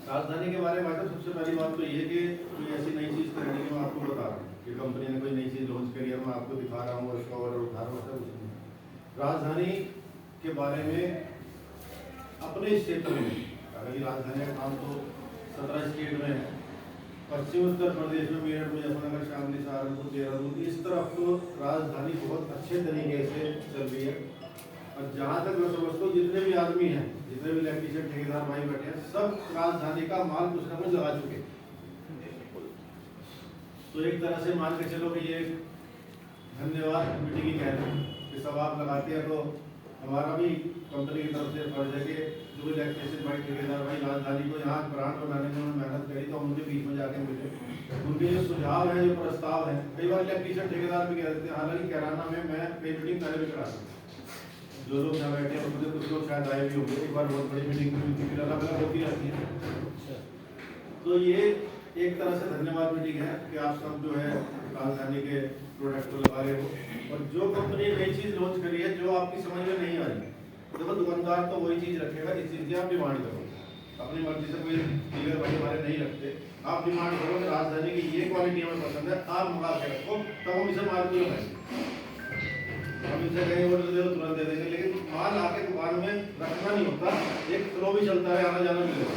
राजधानी के बारे में भाई साहब सबसे पहली बात तो ये है कि कोई ऐसी नई चीज़ तो है नहीं कि मैं आपको बता रहा हूँ कि कंपनी ने कोई नई चीज़ लॉन्च करी है, मैं आपको दिखा रहा हूँ और उसका ऑर्डर उठा रहा हूँ, ऐसा कुछ नहीं। राजधानी के बारे में अपने क्षेत्र में अगर राजधानी का काम तो 17 स्टेट में है। पश्चिम उत्तर प्रदेश में मेरठ, मुजफ्फरनगर, शामली, सहारनपुर, देहरादून, इस तरफ तो राजधानी बहुत अच्छे तरीके से चल रही है। और जहाँ तक मैं समझता हूँ जितने भी आदमी हैं, जितने भी इलेक्ट्रीशियन ठेकेदार भाई बैठे हैं, सब राजधानी का माल कुछ ना कुछ लगा चुके हैं। तो एक तरह से मान के चलो कि ये धन्यवाद मीटिंग ही कह रहे हैं कि सब आप लगाते हैं, तो हमारा भी कंपनी की तरफ से फर्ज है कि जो इलेक्ट्रीशियन भाई ठेकेदार भाई राजधानी को यहाँ ब्रांड बनाने में उन्होंने मेहनत करी, तो हम उनके बीच में जाके मिले, उनके जो सुझाव है, जो प्रस्ताव है, कई बार इलेक्ट्रीशियन ठेकेदार भी कह देते हैं। हालांकि कैराना में मैं कई मीटिंग पहले भी करा दूँ, जो लोग यहाँ बैठे हैं उनमें कुछ लोग शायद आए भी होंगे, एक बार बहुत बड़ी मीटिंग हुई थी, फिर अलग अलग होती रहती है। तो ये एक तरह से धन्यवाद मीटिंग है कि आप सब जो है राजधानी के प्रोडक्ट को लगा रहे हो। और जो कंपनी नई चीज़ लॉन्च करी है जो आपकी समझ में नहीं आ रही, देखो दुकानदार तो वही चीज़ रखेगा जिस चीज़ की आप डिमांड करो। अपनी मर्जी से कोई डीलर भाई हमारे नहीं रखते, आप डिमांड करो कि राजधानी की ये क्वालिटी हमें पसंद है, आप मंगा के रखो, तब हम इसे माल को लगाएंगे। हम इनसे कहीं ऑर्डर दे दो तुरंत दे देंगे, लेकिन माल आके दुकान में रखना नहीं होता, एक फ्लो भी चलता है, आना जाना मिलेगा।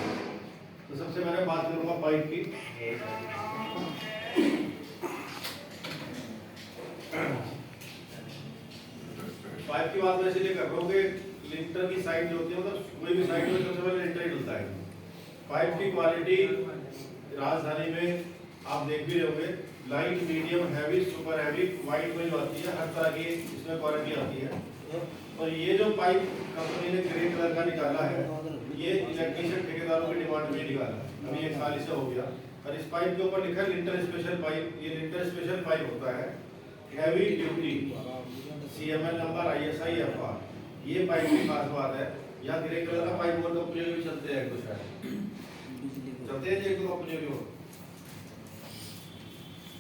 तो सबसे पहले बात करूंगा पाइप की। पाइप की बात मैं इसलिए कर रहा हूँ कि लिंटर की साइड जो होती है, मतलब कोई भी साइड में सबसे पहले लिंटर ही डलता है। पाइप की क्वालिटी राजधानी में आप देख भी रहे होंगे, light, medium, heavy, super heavy, white में जो आती है, हर तरह की इसमें क्वालिटी आती है। और ये जो पाइप कंपनी ने ग्रे कलर का निकाला है, ये इलेक्ट्रीशियन ठेकेदारों की डिमांड में निकाला, अभी 1 साल से हो गया। और इस पाइप के ऊपर लिखा है लिंटर स्पेशल पाइप। ये लिंटर स्पेशल पाइप होता है, heavy duty, CML number, ISI FR। ये पाइप की खास बात है। यहाँ ग्रे कलर का पाइप और कंपनियों भी चलते हैं, कुछ चलते हैं एक दो कंपनियों के,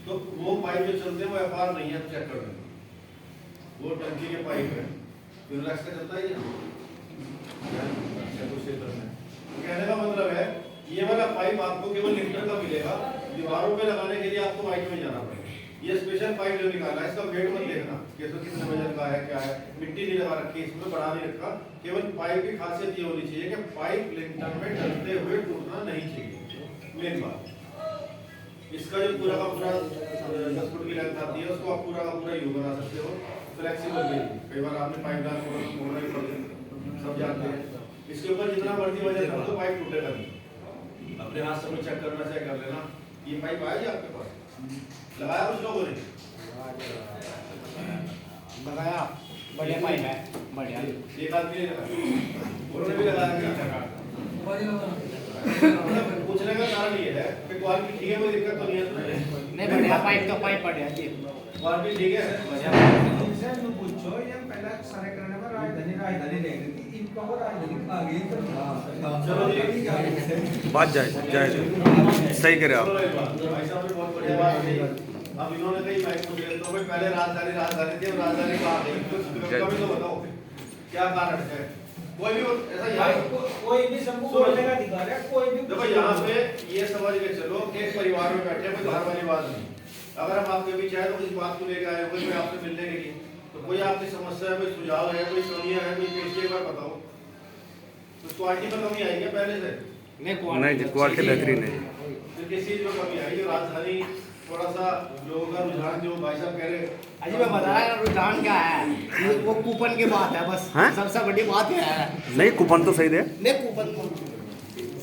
तो वो पाइप जो चलते हैं वो FR नहीं है, चेक कर लें, वो टंकी के पाइप है, फिनोलेक्स का चलता है क्षेत्र में। कहने का मतलब है ये वाला पाइप आपको केवल लिंटर का मिलेगा, दीवारों पे लगाने के लिए आपको वाइट में जाना पड़ेगा। ये स्पेशल पाइप जो निकाला है, इसका वेट मत देखना कि इसमें कितने वजन का है, क्या है, मिट्टी नहीं लगा रखी, इसमें बढ़ा नहीं रखा। केवल पाइप की खासियत ये होनी चाहिए कि पाइप लिंटर में डलते हुए टूटना नहीं चाहिए, मेन बात। इसका जो पूरा का पूरा 10 फुट की लेंथ आती है, उसको आप पूरा का पूरा यू बना सकते हो, फ्लेक्सिबल भी। कई बार आपने पाइप डाल मोड़ना ही पड़ता है, सब जानते हैं। इसके ऊपर जितना मर्जी वजन रख दो पाइप टूटेगा नहीं। अपने हाथ से चेक करना चाहिए, कर लेना। ये पाइप आया जी आपके पास, लगाया कुछ लोगों ने? लगाया, बढ़िया पाइप है, बढ़िया। एक आदमी ने लगाया, उन्होंने भी लगाया। पूछने का कारण ये है कि क्वालिटी ठीक है, कोई दिक्कत तो नहीं है? नहीं, बढ़िया पाइप, तो पाइप बढ़िया जी, क्वालिटी ठीक है। इनसे नु पूछो, ये पहला सारे करने में राजधानी रह गई थी, इनको और राजधानी आ गई तो चलो जी, बात जाए सही करे आप। भाई साहब ने बहुत बढ़िया बात कही। अब इन्होंने कही मैं पूछ रहा तो भाई पहले राजधानी थी, और राजधानी कहाँ गई, कभी तो बताओ क्या कारण है। कोई भी ऐसा यार कोई भी सबको बोलने का अधिकार है, कोई भी। देखो यहाँ पे ये समझ के चलो कि एक परिवार में बैठे, कोई बाहर वाली बात नहीं। अगर हम आपके बीच आए तो इस बात को लेकर आए, कोई आपसे मिलने के लिए, तो कोई आपकी समस्या है, कोई सुझाव है, कोई कमियां है, कोई पेश एक बार बताओ, तो क्वालिटी में कमी आई है पहले से? नहीं, क्वालिटी बेहतरीन है। तो किस चीज में कमी आई? जो राजधानी थोड़ा सा लोगों का रुझान, जो भाई साहब कह रहे, अजी मैं बता रहा हूँ रुझान क्या है, वो कूपन की बात है बस, सबसे बड़ी बात है। नहीं, कूपन तो सही दे। नहीं कूपन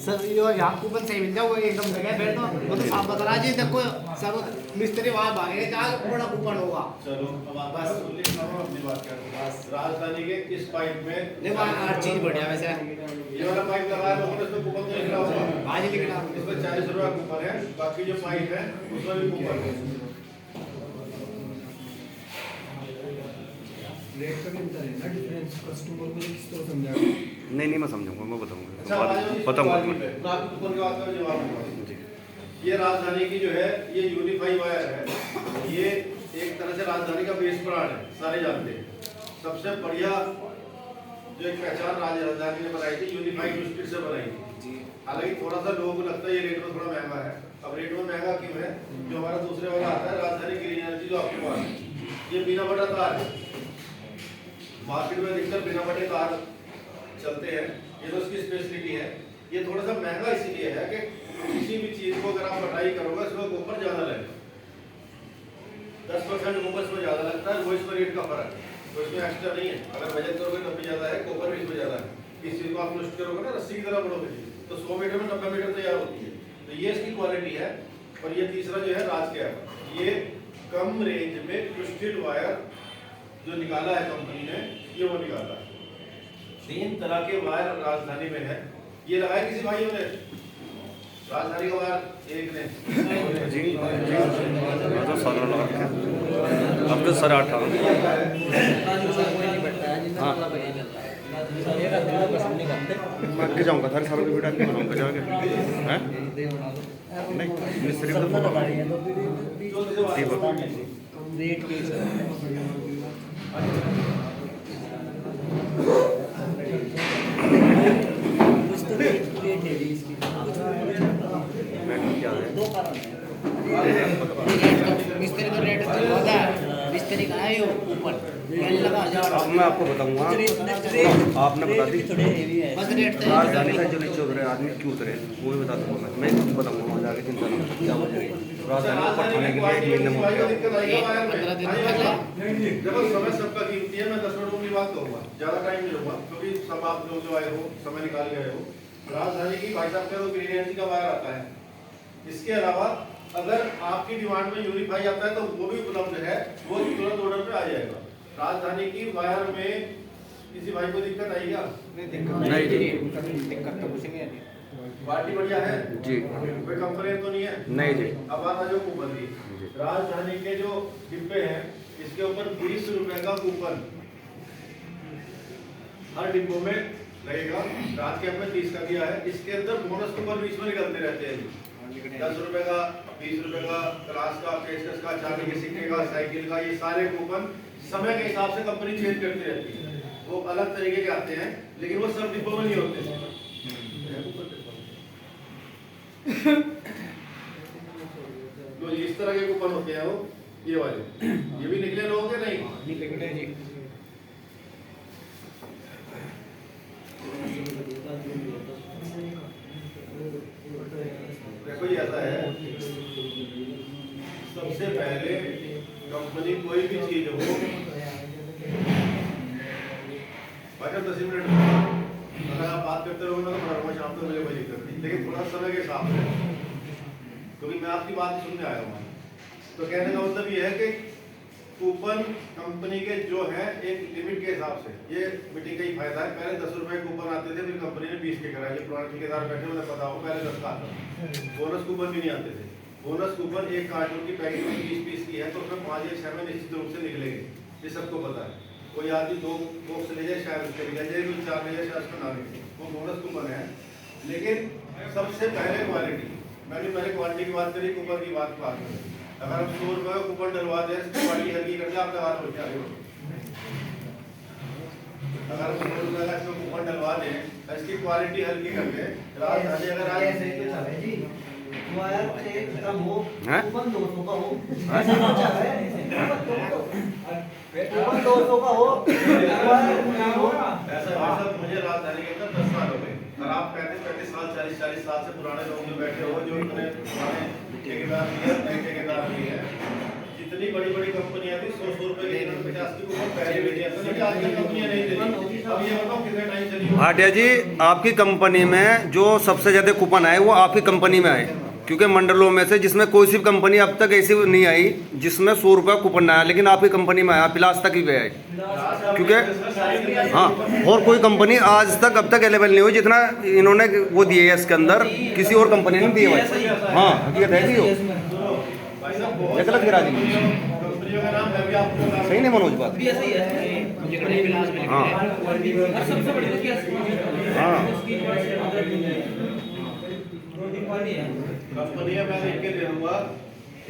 सर, यो यहाँ कूपन सही मिल जाए, वो एकदम जगह बैठ दो, वो तो साफ बता रहा जी। देखो सब मिस्त्री वहाँ भागे, क्या बड़ा कूपन होगा। चलो अब आप बस अपनी बात कर रहे हैं। राजधानी के इस पाइप में नहीं, वहाँ हर चीज बढ़िया वैसे। ये वाला पाइप लगाया तो उसमें कूपन तो निकला होगा, आज ही निकला। इसमें 40 रुपया कूपन है, बाकी जो पाइप है उसमें भी कूपन है। रेट का कितना है ना डिफरेंस, कस्टमर को किस तरह समझाएगा? नहीं, मैं समझूंगा, मैं बताऊंगा, अच्छा बताऊंगा। कूपन के बाद का जवाब दूंगा। ये राजधानी की जो है ये यूनिफाई वायर है, ये एक तरह से राजधानी का बेस ब्रांड है, सारे जानते हैं। सबसे बढ़िया जो एक पहचान राजधानी ने बनाई थी, यूनिफाइड स्पिरिट से बनाई थी। हालांकि थोड़ा सा लोगों को लगता है ये रेट में थोड़ा महंगा है। अब रेट में महंगा क्यों है? जो हमारा दूसरे वाला आता है राजधानी ग्रीन एनर्जी जो आपके पास है, ये बिना बटा तार है। मार्केट में अधिकतर बिना बटे तार चलते हैं, ये तो उसकी स्पेशलिटी है। ये थोड़ा सा महंगा इसीलिए है कि किसी भी चीज को अगर आप बटाई करोगे उसमें गोबर ज्यादा लगेगा, 10% गोबर इसमें ज्यादा लगता है, वो इसमें रेट का फर्क है। तो इसमें एक्स्ट्रा नहीं है, अगर वजन करोगे तब भी ज्यादा है, गोबर भी इसमें ज्यादा है। इस चीज को आप पुष्ट करोगे ना रस्सी की तरह बढ़ोगे तो 100 मीटर में 90 मीटर तैयार होती है। तो ये इसकी क्वालिटी है। और ये तीसरा जो है राज कैप, ये कम रेंज में ट्विस्टेड वायर जो निकाला है कंपनी ने, ये वो निकाला है। 3 तरह के वायर राजधानी में है। ये लगाए किसी भाइयों ने राजधानी का वायर? एक ने जी जी तो 17 लगा रखे हैं। अब तो 18.5। हाँ मैं आगे जाऊँगा थारे सारे वीडियो आगे बनाऊँगा जाके हैं नहीं मिस्त्री को रेट के क्या है मिस्त्री का रेट तो ज्यादा है, मिस्त्री का है ऊपर लगा अब मैं आपको बताऊंगा, आपने बता दी बस रेट राजधानी से जो नीचे उतरे आदमी क्यों उतरे वो भी बता दूंगा मैं खुद बताऊंगा वहाँ जाके चिंता ना करो, क्या वजह है राजधानी को पठाने के लिए 1 महीने में हो गया। 15 दिन पहले देखो समय सबका कीमती है। मैं 10 मिनटों की बात करूंगा, ज्यादा टाइम नहीं लूंगा क्योंकि सब आप लोग जो आए हो समय निकाल के आए हो। राजधानी की भाई साहब का तो ग्रीन एनर्जी का वायर आता है। इसके अलावा अगर आपकी डिमांड में यूनिफाई आता है तो वो भी उपलब्ध है, वो तुरंत ऑर्डर पे आ जाएगा। राजधानी की वायर में किसी भाई को दिक्कत आई क्या? नहीं जी दिक्कत तो कुछ नहीं है। क्वालिटी बढ़िया है जी, कोई कंप्लेन तो नहीं है? नहीं जी। अब आता जो कूपन की, राजधानी के जो डिब्बे हैं इसके ऊपर 20 रुपए का कूपन हर डिब्बों में लगेगा। रात के हमने 30 का दिया है। इसके अंदर बोनस कूपन बीच में निकलते रहते हैं, 10 रुपए का, 20 रुपए का, क्लास का, पेशकश का, चांदी के सिक्के का, साइकिल का। ये सारे कूपन समय के हिसाब से कंपनी चेंज करती रहती है। वो अलग तरीके के आते हैं लेकिन वो सब डिब्बों में नहीं होते। तो इस तरह के कूपन होते हैं वो, ये वाले, ये भी निकले लोगों के नहीं निकले जी। देखो ये ऐसा है, सबसे पहले कंपनी कोई भी चीज हो, अगर 10 मिनट अगर आप बात करते रहोगे ना तो बड़ा शाम तक मुझे कोई दिक्कत नहीं, लेकिन थोड़ा समय के हिसाब से, क्योंकि मैं आपकी बात सुनने आया हूँ। तो कहने का मतलब ये है कि कूपन कंपनी के जो है एक लिमिट के हिसाब से, ये मीटिंग का ही फायदा है। पहले 10 रुपए कूपन आते थे, फिर कंपनी ने 20 के कराए। ये पुराने ठेकेदार बैठे उन्हें पता हो, पहले 10 का आता था। बोनस कूपन भी नहीं आते थे। बोनस कूपन एक कार्टून की पैकेट में 20 पीस की है तो उसमें 5 या 6 में निश्चित रूप से निकलेंगे, ये सबको पता है। कोई आदमी 2 बॉक्स ले जाए शायद उसके ले जाए, कोई 4 ले जाए शायद उसको ना ले, वो बोनस कूपन है। लेकिन सबसे पहले क्वालिटी, मैंने पहले क्वालिटी की बात करी, कूपन की बात करें। अगर हम 100 रुपए का कूपन डलवा दें, क्वालिटी हल्की करके आपका हाथ हो जाएगा। अगर हम 100 रुपए का इसमें कूपन डलवा दें, इसकी क्वालिटी हल्की करके राजधानी अगर आज ऐसे ही तो चले जी, वायर से कम हो, हैं? कूपन 200 का हो, ऐसे तो चल रहा है, कूपन 200 का हो, वायर ना हो। ऐसा भाई साहब मुझे राजधानी के अंदर 10 साल हो गए, और आप 35 साल 40 साल से पुराने लोग जो बैठे हो, जो इतने पुराने ठेकेदार भी है, नए ठेकेदार भी है, जितनी बड़ी कंपनियां थी 100 रुपए की 50 की कूपन पहले भी दिया था, लेकिन आजकल कंपनियां नहीं दे रही। अब ये बताओ कितने टाइम चली? भाटिया जी आपकी कंपनी में जो सबसे ज़्यादा कूपन आए वो आपकी कंपनी में आए, क्योंकि मंडलों में से जिसमें कोई सी कंपनी अब तक ऐसी नहीं आई जिसमें 100 रुपये कूपन आया, लेकिन आपकी कंपनी में आया, पिलास तक ही भी आए। क्योंकि हाँ, और कोई कंपनी आज तक अब तक अवेलेबल नहीं हुई जितना इन्होंने वो दिए है इसके अंदर, किसी और कंपनी ने दिए भाई। हाँ हकीकत है कि हो गलत गिरा दी कंपनियों का नाम मैं भी आपको बता सही नहीं मनोज बात। हाँ कंपनियां मैं लिख के दे दूंगा,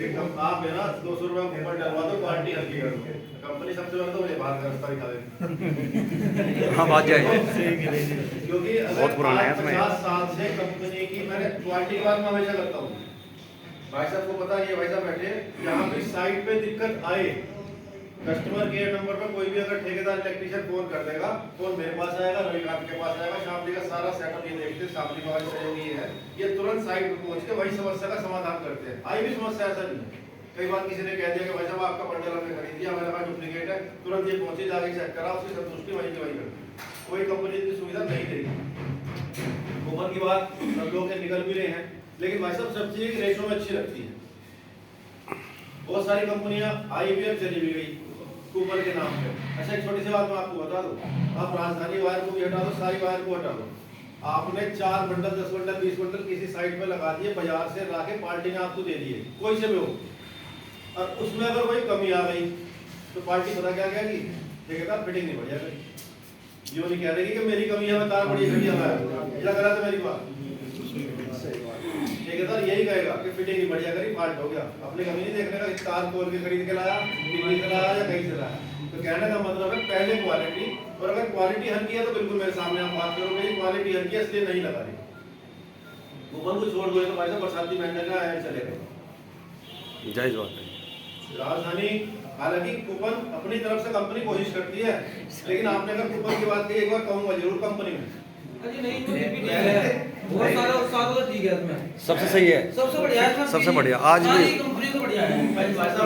एक आप है ना 200 रुपए कूपन डलवा दो, क्वालिटी हल्की कर दो। कंपनी सबसे पहले तो मुझे बाहर का रास्ता दिखा देगी। हाँ बात जाए क्योंकि बहुत पुराना है इसमें। 50 साल से कंपनी की मैंने क्वालिटी के बारे में हमेशा करता हूँ। भाई साहब को पता है, भाई साहब बैठे, यहाँ पे साइट पे दिक्कत आए, कस्टमर केयर नंबर पर कोई भी अगर ठेकेदार इलेक्ट्रिशियन फोन कर देगा, फोन मेरे पास आएगा, रविकांत के पास आएगा, शामली का सारा सेटअप ये देखते, शामली का सहयोगी है, ये तुरंत साइट पे पहुंच के वही समस्या का समाधान करते हैं। आई भी समस्या ऐसा नहीं है। कई बार किसी ने कह दिया कि भाई साहब आपका बंडल हमने खरीद दिया, हमारे पास डुप्लीकेट है, तुरंत ये पहुंचे, जाके चेक करा, उसकी संतुष्टि वहीं की वहीं कर। कोई कंपनी इतनी सुविधा नहीं देगी। कूपन की बात सब लोग के निकल भी रहे हैं, लेकिन भाई साहब सब चीजें रेशो में अच्छी रखती है। बहुत सारी कंपनियां आई भी और चली भी गई कूपन के नाम पे। अच्छा, एक छोटी सी बात मैं आपको बता दूं, आप राजधानी वायर को भी हटा दो, सारी वायर को हटा दो, आपने 4 बंडल 10 बंडल 20 बंडल किसी साइट पे लगा दिए, बाजार से लाके पार्टी ने आपको दे दिए, कोई से भी हो, और उसमें अगर कोई कमी आ गई तो पार्टी पता क्या कहेगी, ठेकेदार फिटिंग नहीं बढ़िया करी। यो नहीं कह रही कि मेरी कमी है, मैं तार बड़ी घटिया है, ये गलत है मेरी बात। ठेकेदार यही कहेगा कि फिटिंग नहीं बढ़िया करी, फाल्ट हो गया। अपनी कमी नहीं देखने का, तार खोल के खरीद के लाया, दिल्ली से लाया या कहीं से लाया। तो कहने का मतलब है पहले क्वालिटी, और अगर क्वालिटी हल्की है तो बिल्कुल मेरे सामने आप बात करोगे, क्वालिटी हल्की है इसलिए नहीं लगा रही। कूपन को छोड़ दो तो भाई साहब बरसाती महीने का है, चलेगा। जायज बात है। राजधानी हालांकि कूपन अपनी तरफ से कंपनी कोशिश करती है, लेकिन आपने अगर कूपन की बात की, एक बार कहूंगा जरूर कंपनी में अजी नहीं तो ये भी ठीक है, बहुत सारा तो ठीक है इसमें, सबसे सही है, सबसे बढ़िया है इसमें, सबसे बढ़िया आज भी कंपनी तो बढ़िया है। भाई साहब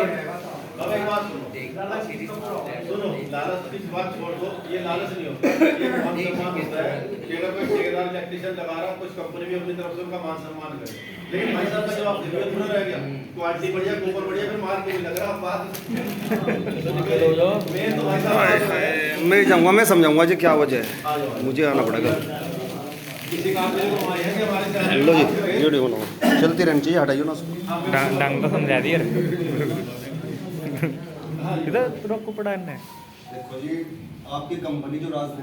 अब एक बात सुनो, लालच की बात छोड़ दो, ये लालच नहीं होता, ये मान सम्मान होता है कि अगर कोई ठेकेदार इलेक्ट्रिशियन लगा रहा, कुछ कंपनी भी अपनी तरफ से उनका मान सम्मान करे। लेकिन भाई साहब का जवाब फिर थोड़ा रह गया, क्वालिटी बढ़िया, कूपन बढ़िया, फिर मार के भी लग रहा बात। मैं तो भाई साहब मैं जाऊँगा, मैं समझाऊंगा जी क्या वजह है, मुझे आना पड़ेगा। किसी काम के लिए तो हमारे हैं कि हमारे से लो जी वीडियो बनाओ, चलती रहनी चाहिए, हटाइए ना उसको। डंग तो समझा दिया इधर रोक को पड़ा है। देखो जी, आपकी कंपनी जो राजधानी